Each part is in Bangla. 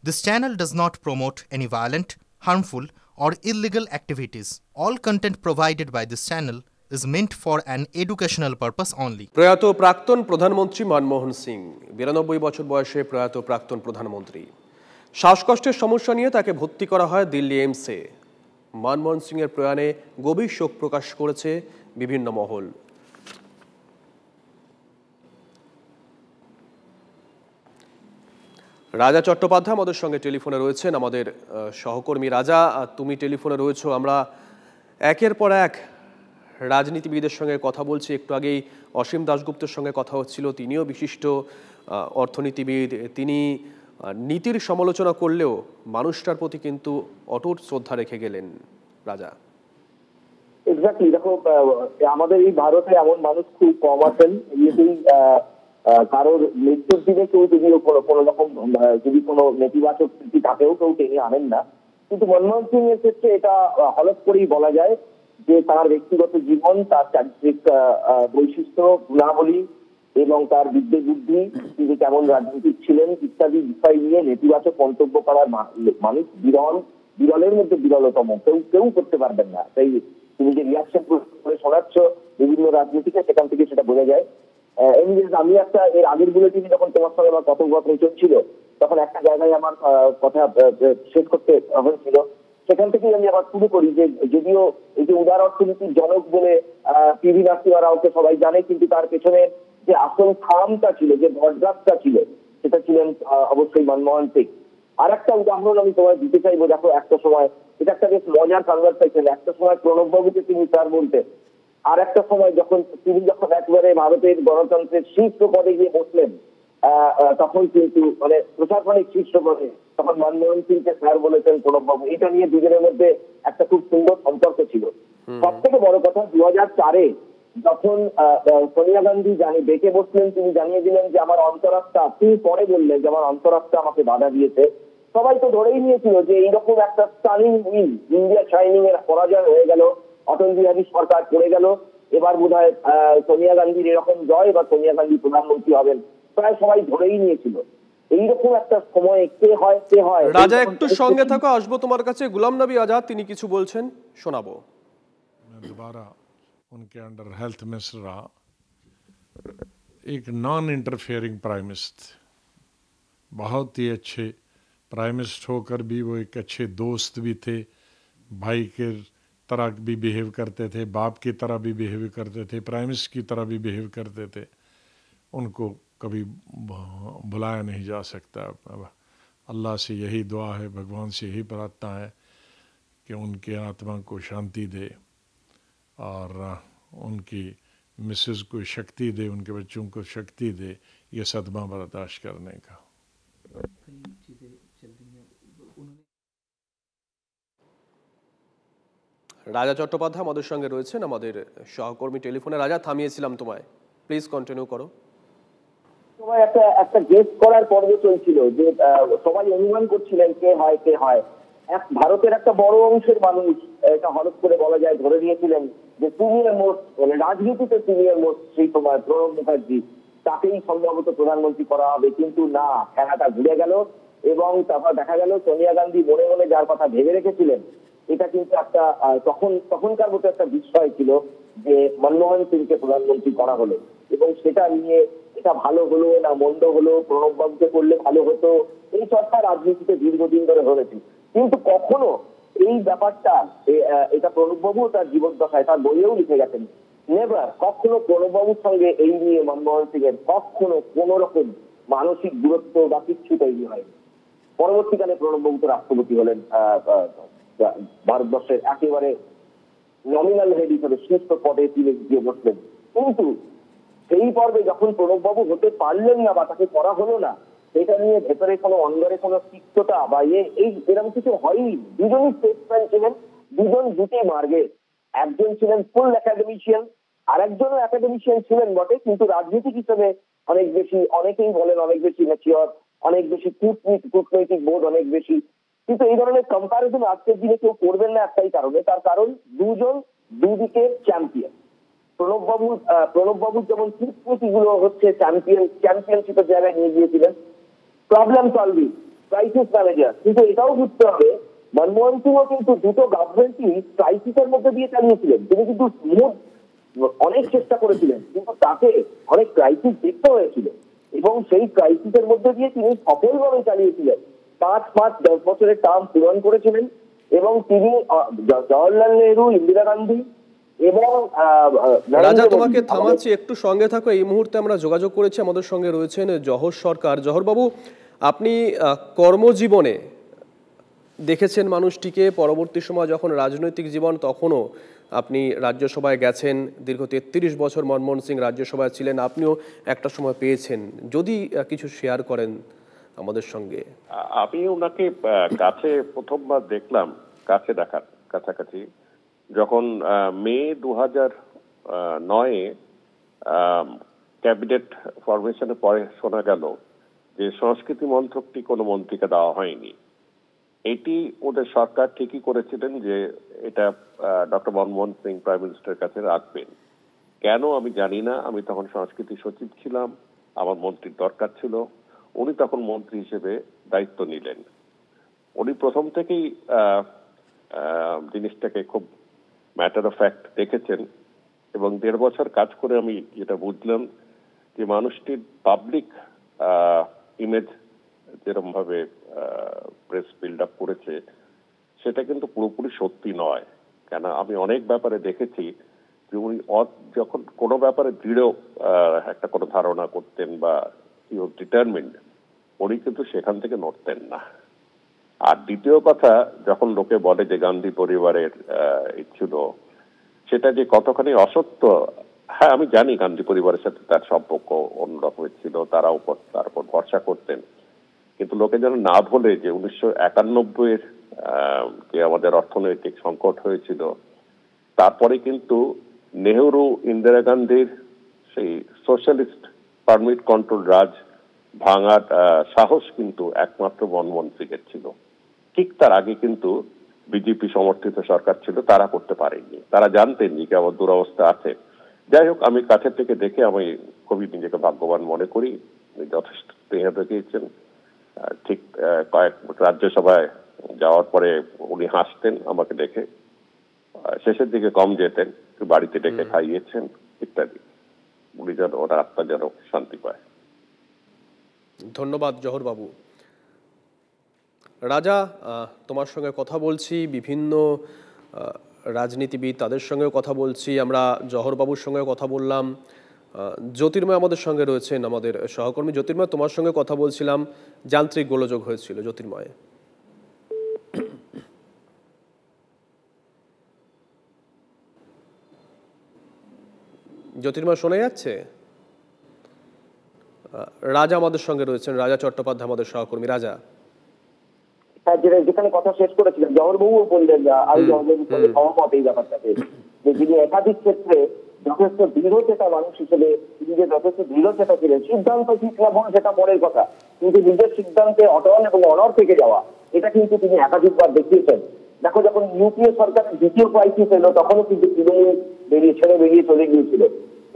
This channel does not promote any violent, harmful, or illegal activities. All content provided by this channel is meant for an educational purpose only. প্রয়াত প্রাক্তন প্রধানমন্ত্রী মনমোহন সিং 92 বছর বয়সে প্রয়াত প্রাক্তন প্রধানমন্ত্রী। শ্বাসকষ্টের সমস্যা নিয়ে তাকে ভর্তি করা হয় দিল্লি এইমসে। মনমোহন সিং এর প্রয়াণে গভীর শোক প্রকাশ করেছে বিভিন্ন মহল। রাজা চট্টোপাধ্যায় আমাদের সঙ্গে টেলিফোনে রয়েছেন। আমাদের সহকর্মী রাজা, তুমি টেলিফোনে রয়েছো। আমরা একের পর এক রাজনীতিবিদের সঙ্গে কথা বলছি। একটু আগেই অসীম দাশগুপ্তের সঙ্গে কথা হচ্ছিল। তিনিও বিশিষ্ট অর্থনীতিবিদ। তিনি নীতির সমালোচনা করলেও মানুষটার প্রতি কিন্তু অটুট শ্রদ্ধা রেখে গেলেন। রাজা, এক্স্যাক্টলি, দেখো আমাদের এই ভারতে এমন মানুষ খুব কম আছেন। কারোর মৃত্যুর দিনে কেউ যদিও কোনো রকম যদি কোনো নেতিবাচক স্মৃতি তাকেও কেউ টেনে আনেন না, কিন্তু মনমোহন সিং এর ক্ষেত্রে এটা হলফ করেই বলা যায় যে তার ব্যক্তিগত জীবন, তার চারিত্রিক বৈশিষ্ট্য, গুণাবলী এবং তার বিদ্যে বুদ্ধি, তিনি কেমন রাজনীতিক ছিলেন ইত্যাদি বিষয় নিয়ে নেতিবাচক মন্তব্য করার মানুষ বিরলের মধ্যে বিরলতম, কেউ করতে পারবেন না। তাই তুমি যে রিয়াকশন করে শোনাচ্ছ বিভিন্ন রাজনীতিকে, সেখান থেকে সেটা বোঝা যায়। আমি একটা এর আগের বুলেটিনে যখন তোমার সঙ্গে আমার কথোপকথন চলছিল, তখন একটা জায়গায় আমার কথা শেষ করতে হয়েছিল। সেখান থেকেই আমি আবার শুরু করি যে যদিও এই যে উদার অর্থনীতির জনক বলে পিভি নরসিংহ রাওকে সবাই জানে, কিন্তু তার পেছনে যে আসল খামটা ছিল, যে বটগাছটা ছিল, সেটা ছিলেন অবশ্যই মনমোহন সিং। আর একটা উদাহরণ আমি তোমায় দিতে চাইবো। দেখো, একটা সময় এটা একটা বেশ মজার কনভারসেশন। একটা সময় প্রণব বাবুকে তিনি স্যার বলতেন, আর একটা সময় তিনি যখন একেবারে ভারতের গণতন্ত্রের শীর্ষ পদে গিয়ে বসলেন, তখন কিন্তু মানে প্রশাসনিক শীর্ষ পদে, তখন মনমোহন সিংকে স্যার বলেছেন প্রণব বাবু। এটা নিয়ে দুজনের মধ্যে একটা খুব সুন্দর সম্পর্ক ছিল। সব থেকে বড় কথা, 2004-এ যখন সোনিয়া গান্ধী ডেকে বসলেন, তিনি জানিয়ে দিলেন যে আমার অন্তরাত্মা, তিনি পরে বললেন যে আমার অন্তরাত্মা আমাকে বাধা দিয়েছে। সবাই তো ধরেই নিয়েছিল যে এইরকম একটা স্টানিং উইন, ইন্ডিয়া শাইনিং এর পরাজয় হয়ে গেল, অটল বিহারী সরকার পড়ে গেল, এবার বোধহয় সোনিয়া গান্ধীর এরকম জয় বা সোনিয়া গান্ধী প্রধানমন্ত্রী হবেন, প্রায় সবাই ধরেই নিয়েছিল। এইরকম একটা সময় কে হয়। রাজা, একটু সঙ্গে থাকো, আসবো তোমার কাছে। গুলাম নবী আজাদ তিনি কিছু বলছেন, শোনাবো। दोबारा उनके अंडर हेल्थ मिनिस्टर रहा, एक नॉन इंटरफेयरिंग प्राइम मिनिस्टर, बहुत ही अच्छे प्राइम मिनिस्टर होकर भी वो एक अच्छे दोस्त भी थे, भाई के तरह भी बिहेव करते थे, बाप की तरह भी बिहेव करते थे, प्राइम मिनिस्टर की तरह भी बिहेव करते थे। उनको कभी भुलाया नहीं जा सकता। अल्लाह से यही दुआ है, भगवान से यही प्रार्थना है कि उनके आत्मा को शांति दे और उनकी मिसेस को शक्ति दे, उनके बच्चों को शक्ति दे ये सदमा बर्दाश्त करने का। রাজা চট্টোপাধ্যায় আমাদের সঙ্গে রয়েছেন, আমাদের সহকর্মী টেলিফোনে। রাজা, থামিয়েছিলাম তোমায়, প্লিজ কন্টিনিউ করো। সময় একটা গেস করার পর্ব চলছিল যে সবাই অনুমান করছিলেন কে হয়। ভারতের একটা বড় অংশের মানুষ, এটা হলফ করে বলা যায়, ধরে নিয়েছিলেন যে সিনিয়র মোস্ট, মানে রাজনীতিতে সিনিয়র মোস্ট সেই সময় প্রণব মুখার্জি, তাকেই সম্ভবত প্রধানমন্ত্রী করা হবে। কিন্তু না, খেলাটা ঘুরে গেল এবং তারপর দেখা গেল সোনিয়া গান্ধী মনে মনে যার কথা ভেবে রেখেছিলেন, এটা কিন্তু একটা তখনকার মতো একটা বিষয় ছিল যে মনমোহন সিংকে প্রধানমন্ত্রী করা হলো। এবং সেটা নিয়ে এটা ভালো হলো না মন্দ হলো, প্রণব বাবুকে করলে ভালো হতো, এই চর্চা রাজনীতিতে দীর্ঘদিন ধরে হয়েছে। কিন্তু কখনো এই ব্যাপারটা, এটা প্রণব বাবু তার জীবদ্দশায়, তার বইয়েও লিখে গেছেন, নেভার, কখনো প্রণব বাবুর সঙ্গে এই নিয়ে মনমোহন সিং এর কখনো কোনো রকম মানসিক দূরত্ব বা কিচ্ছু তৈরি হয়নি। পরবর্তীকালে প্রণব বাবু তো রাষ্ট্রপতি হলেন, ভারতবর্ষের একেবারে নমিনাল হেড হিসেবে শীর্ষ পদে তিনি গিয়ে বসলেন। কিন্তু সেই পর্বে যখন প্রণব বাবু হতে পারলেন না বা তাকে করা হলো না, এটা নিয়ে ভেতরে কোনো অন্দরে কোনো তিক্ততা বা এরকম কিছু হয়নি। দুজনই স্টেটসম্যান ছিলেন, দুটি মার্গে। একজন ছিলেন ফুল একাডেমিশিয়ান, আর একজনও একাডেমিশিয়ান ছিলেন বটে, কিন্তু রাজনীতিক হিসেবে অনেকেই বলেন অনেক বেশি ম্যাচিওর, অনেক বেশি কূটনৈতিক বোধ অনেক বেশি। কিন্তু এই ধরনের কম্পারিজন আজকের দিনে কেউ করবেন না একটাই কারণে, তার কারণ দুজন দুদিকে চ্যাম্পিয়ন। প্রণব বাবুর যেমন কূটনীতি গুলো হচ্ছে চ্যাম্পিয়নশিপের জায়গায় নিয়ে গিয়েছিলেন, প্রবলেম সলভিং ক্রাইসিস ম্যানেজার। কিন্তু এটাও বুঝতে হবে মনমোহন সিংও কিন্তু দুটো গভর্নমেন্টই ক্রাইসিসের মধ্যে দিয়ে চালিয়েছিলেন। তিনি কিন্তু স্মুথ অনেক চেষ্টা করেছিলেন, কিন্তু তাকে অনেক ক্রাইসিস দেখতে হয়েছিল এবং সেই ক্রাইসিসের মধ্যে দিয়ে তিনি সফলভাবে চালিয়েছিলেন। 5-10 বছরের টার্ম পূরণ করেছিলেন এবং তিনি জওয়াহরলাল নেহরু, ইন্দিরা গান্ধী এবং রাজা, তোমাকে থামাচ্ছি, একটু সঙ্গে থাকো। এই মুহূর্তে আমরা যোগাযোগ করেছি, আমাদের সঙ্গে রয়েছেন জহর সরকার। জহর বাবু, আপনি কর্মজীবনে দেখেছেন মানুষটিকে, পরবর্তী সময় যখন রাজনৈতিক জীবন তখনও আপনি রাজ্যসভায় গেছেন, দীর্ঘ 33 বছর মনমোহন সিং রাজ্যসভায় ছিলেন, আপনিও একটা সময় পেয়েছেন, যদি কিছু শেয়ার করেন আমাদের সঙ্গে। আমি ওনাকে কাছে প্রথমবার দেখলাম, কাছে দেখার কাছাকাছি যখন মে 2009-এ ক্যাবিনেট ফরমেশনের পরে শোনা গেল যে সংস্কৃতি মন্ত্রকটি কোনো মন্ত্রীকে দেওয়া হয়নি। এটি ওদের সরকার ঠিকই করেছিলেন যে এটা ডক্টর মনমোহন সিং প্রাইম মিনিস্টারের কাছে রাখবেন। কেন আমি জানি না, আমি তখন সংস্কৃতি সচিব ছিলাম, আমার মন্ত্রীর দরকার ছিল, উনি তখন মন্ত্রী হিসেবে দায়িত্ব নিলেন। উনি প্রথম থেকেই জিনিসটাকে খুব ম্যাটার অফ ফ্যাক্ট দেখেছেন এবং 1.5 বছর কাজ করে আমি যেটা বুঝলাম যে মানুষটির পাবলিক ইমেজ যেরকম ভাবে প্রেস বিল্ড আপ করেছে সেটা কিন্তু পুরোপুরি সত্যি নয়। কেন আমি অনেক ব্যাপারে দেখেছি যে উনি যখন কোনো ব্যাপারে দৃঢ় একটা কোনো ধারণা করতেন বা ডিটারমিন্ড, উনি কিন্তু সেখান থেকে নড়তেন না। আর দ্বিতীয় কথা, যখন লোকে বলে যে গান্ধী পরিবারের ছিল, সেটা যে কতখানি অসত্য, হ্যাঁ আমি জানি গান্ধী পরিবারের সাথে তার সম্পর্ক অন্যরকমের ছিল, তার উপর ভরসা করতেন। কিন্তু লোকে যেন না ভুলে যে 1991-এর যে আমাদের অর্থনৈতিক সংকট হয়েছিল, তারপরে কিন্তু নেহরু, ইন্দিরা গান্ধীর সেই সোশ্যালিস্ট পারমিট কন্ট্রোল রাজ ভাঙার সাহস কিন্তু একমাত্র মনমোহন সিংয়ের ছিল। ঠিক তার আগে কিন্তু বিজেপি সমর্থিত সরকার ছিল, তারা করতে পারেনি, তারা জানতেন যে কেমন দুরবস্থা আছে। যাই হোক, আমি কাছের থেকে দেখে আমি খুবই নিজেকে ভাগ্যবান মনে করি, যথেষ্ট স্নেহ দেখিয়েছেন। ঠিক কয়েক রাজ্যসভায় যাওয়ার পরে উনি হাসতেন আমাকে দেখে, শেষের দিকে কম যেতেন, বাড়িতে ডেকে খাইয়েছেন ইত্যাদি। উনি যেন ওনার আত্মা যেন শান্তি পায়। ধন্যবাদ জহর বাবু। রাজা, তোমার সঙ্গে কথা বলছি, বিভিন্ন রাজনীতিবিদ তাদের সঙ্গেও কথা বলছি, আমরা জহর বাবুর সঙ্গে কথা বললাম, জ্যোতির্ময় আমাদের সঙ্গে রয়েছেন, আমাদের সহকর্মী। জ্যোতির্ময়, তোমার সঙ্গে কথা বলছিলাম, যান্ত্রিক গোলযোগ হয়েছিল। জ্যোতির্ময়, জ্যোতির্ময় শোনা যাচ্ছে? রাজা আমাদের সঙ্গে রয়েছেন, রাজা চট্টোপাধ্যায় আমাদের সহকর্মী। রাজা, যেখানে কথা শেষ করেছিলেন, জওহরবাবুও বললেন, আমি জওহরবাবুর সঙ্গে সহমত এই ব্যাপারটাকে, যে যিনি একাধিক ক্ষেত্রে যথেষ্ট দৃঢ়চেতা মানুষ হিসেবে তিনি যে যথেষ্ট দৃঢ়চেতা ছিলেন, সিদ্ধান্ত ঠিক না ভুল সেটা পরের কথা, কিন্তু নিজের সিদ্ধান্তে অটল এবং অনড় থেকে যাওয়া, এটা কিন্তু তিনি একাধিকবার দেখিয়েছেন। দেখো, যখন ইউপিএ সরকারের দ্বিতীয় ক্রাইসিস এলো তখনও কিন্তু তৃণমূল বেরিয়ে চলে গিয়েছিল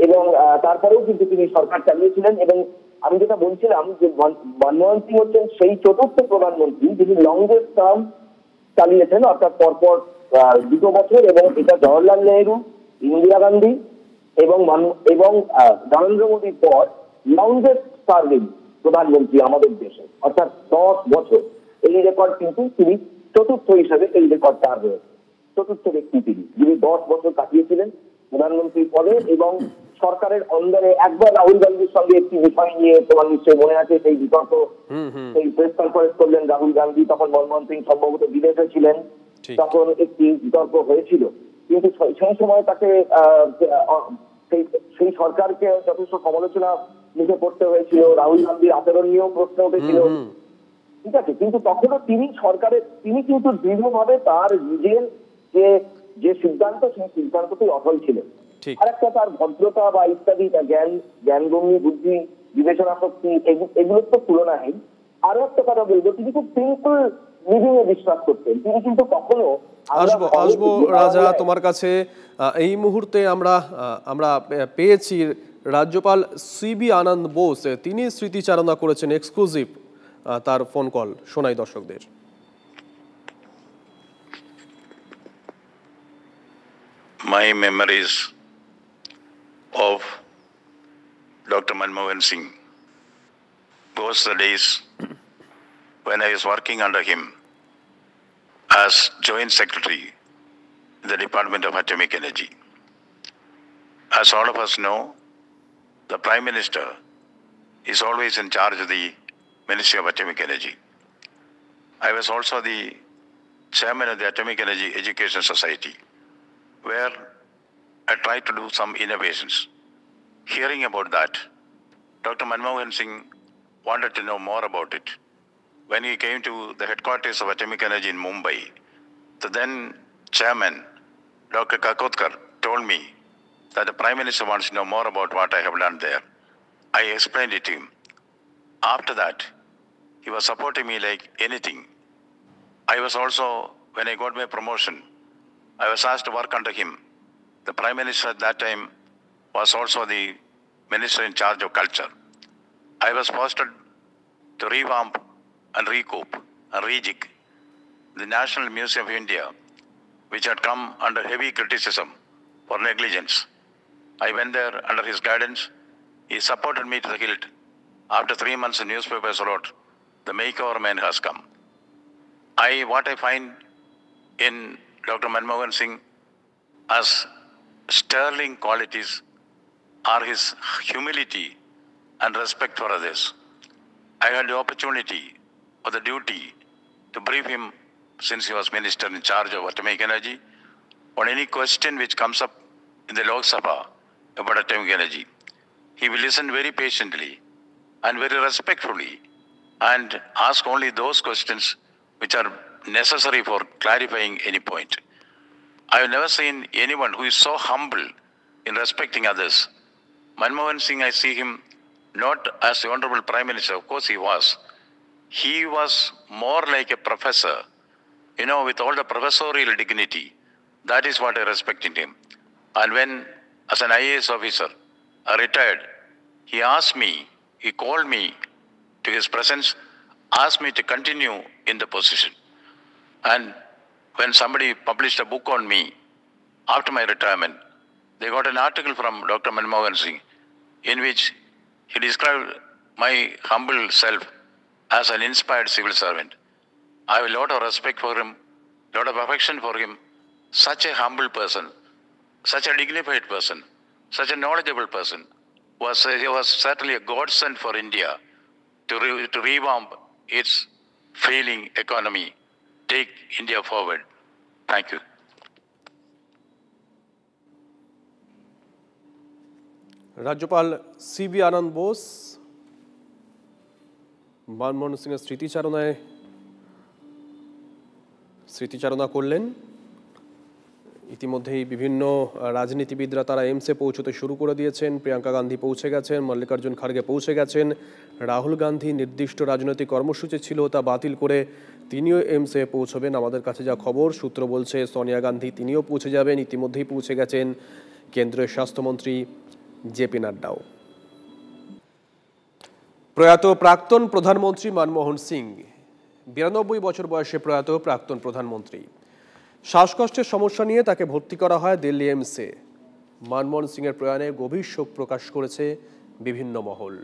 এবং তারপরেও কিন্তু তিনি সরকার চালিয়েছিলেন। এবং আমি যেটা বলছিলাম যে মনমোহন সিং হচ্ছেন সেই চতুর্থ প্রধানমন্ত্রী যিনি লংগেস্ট টার্ম চালিয়েছেন, অর্থাৎ পরপর 2 বছর, এবং এটা জওহরলাল নেহরু, ইন্দিরা গান্ধী এবং নরেন্দ্র মোদীর পর লংগেস্ট সার্ভিং প্রধানমন্ত্রী আমাদের দেশে, অর্থাৎ 10 বছর। এই রেকর্ড কিন্তু তিনি চতুর্থ হিসেবে এই রেকর্ড তার রয়েছে। চতুর্থ ব্যক্তি যিনি 10 বছর কাটিয়েছিলেন প্রধানমন্ত্রী পদে এবং সরকারের অন্দরে। একবার রাহুল গান্ধীর সঙ্গে একটি বিষয় নিয়ে, তোমার নিশ্চয়ই মনে আছে, সেই বিতর্ক, সেই প্রেস কনফারেন্স করলেন রাহুল গান্ধী, তখন মনমোহন সিং সম্ভবত বিদেশে ছিলেন, তখন একটি বিতর্ক হয়েছিল। কিন্তু সেই সময় তাকে সেই সরকারকে যথেষ্ট সমালোচনা মুখে পড়তে হয়েছিল, রাহুল গান্ধীর আচরণ নিয়েও প্রশ্ন উঠেছিল, ঠিক আছে। কিন্তু তখনও তিনি কিন্তু দৃঢ়ভাবে তার নিজের যে সিদ্ধান্ত, সেই সিদ্ধান্ততেই অটল ছিলেন। আর একটা তার ভদ্রতা বা ইত্যাদি, তার জ্ঞানগম্যী বুদ্ধি, বিবেচনা শক্তি, এগুলোর তো তুলনা নেই। আরো একটা কথা বলবো, তিনি খুব সিম্পল লিভিং এ বিশ্বাস করতেন। তিনি কিন্তু কখনো আসবো রাজা তোমার কাছে। এই মুহূর্তে আমরা পেয়েছি রাজ্যপাল সিবি আনন্দ বোস, তিনি স্মৃতিচারণা করেছেন এক্সক্লুসিভ তার ফোন কল শোনাই দর্শকদের। My memories of Dr. Manmohan Singh was the days when I was working under him as Joint Secretary in the Department of Atomic Energy. As all of us know, the Prime Minister is always in charge of the Ministry of Atomic Energy. I was also the chairman of the Atomic Energy Education Society, where I tried to do some innovations. Hearing about that, Dr. Manmohan Singh wanted to know more about it. When he came to the headquarters of Atomic Energy in Mumbai, the then chairman, Dr. Kakotkar, told me that the Prime Minister wants to know more about what I have done there. I explained it to him. After that, he was supporting me like anything. I was also, when I got my promotion, I was asked to work under him. The Prime Minister at that time was also the Minister in charge of culture. I was posted to revamp and recoup and rejig the National Museum of India, which had come under heavy criticism for negligence. I went there under his guidance. He supported me to the hilt. After 3 months, the newspapers wrote, "The makeover man has come." What I find in Dr. Manmohan Singh as sterling qualities are his humility and respect for others. I had the opportunity or the duty to brief him since he was minister in charge of atomic energy on any question which comes up in the Lok Sabha about atomic energy. He will listen very patiently and very respectfully and ask only those questions which are necessary for clarifying any point. I have never seen anyone who is so humble in respecting others. Manmohan Singh, I see him not as the Honorable Prime Minister, of course he was. He was more like a professor, with all the professorial dignity. That is what I respect in him. And when, as an IAS officer, I retired, he called me to his presence, asked me to continue in the position. And when somebody published a book on me after my retirement, they got an article from Dr. Manmohan Singh in which he described my humble self as an inspired civil servant. I have a lot of respect for him, a lot of affection for him. Such a humble person, such a dignified person, such a knowledgeable person. He was certainly a godsend for India to revamp its failing economy, take India forward. Thank you. রাজ্যপাল সিবি আনন্দ বোস মনমোহন সিংয়ের স্মৃতিচারণা করলেন। ইতিমধ্যেই বিভিন্ন রাজনীতিবিদরা তারা এমসে পৌঁছতে শুরু করে দিয়েছেন। প্রিয়াঙ্কা গান্ধী পৌঁছে গেছেন, মল্লিকার্জুন খার্গে পৌঁছে গেছেন। রাহুল গান্ধী নির্দিষ্ট রাজনৈতিক কর্মসূচি ছিল তা বাতিল করে তিনিও এমসে পৌঁছবেন। আমাদের কাছে যা খবর, সূত্র বলছে সোনিয়া গান্ধী তিনিও পৌঁছে যাবেন। ইতিমধ্যেই পৌঁছে গেছেন কেন্দ্রীয় স্বাস্থ্যমন্ত্রী জেপি নাড্ডাও। প্রয়াত প্রাক্তন প্রধানমন্ত্রী মনমোহন সিং, 92 বছর বয়সে প্রয়াত প্রাক্তন প্রধানমন্ত্রী। শ্বাসকষ্টের সমস্যা নিয়ে তাকে ভর্তি করা হয় দিল্লি এমসে। মনমোহন সিংয়ের প্রয়াণে গভীর শোক প্রকাশ করেছে বিভিন্ন মহল।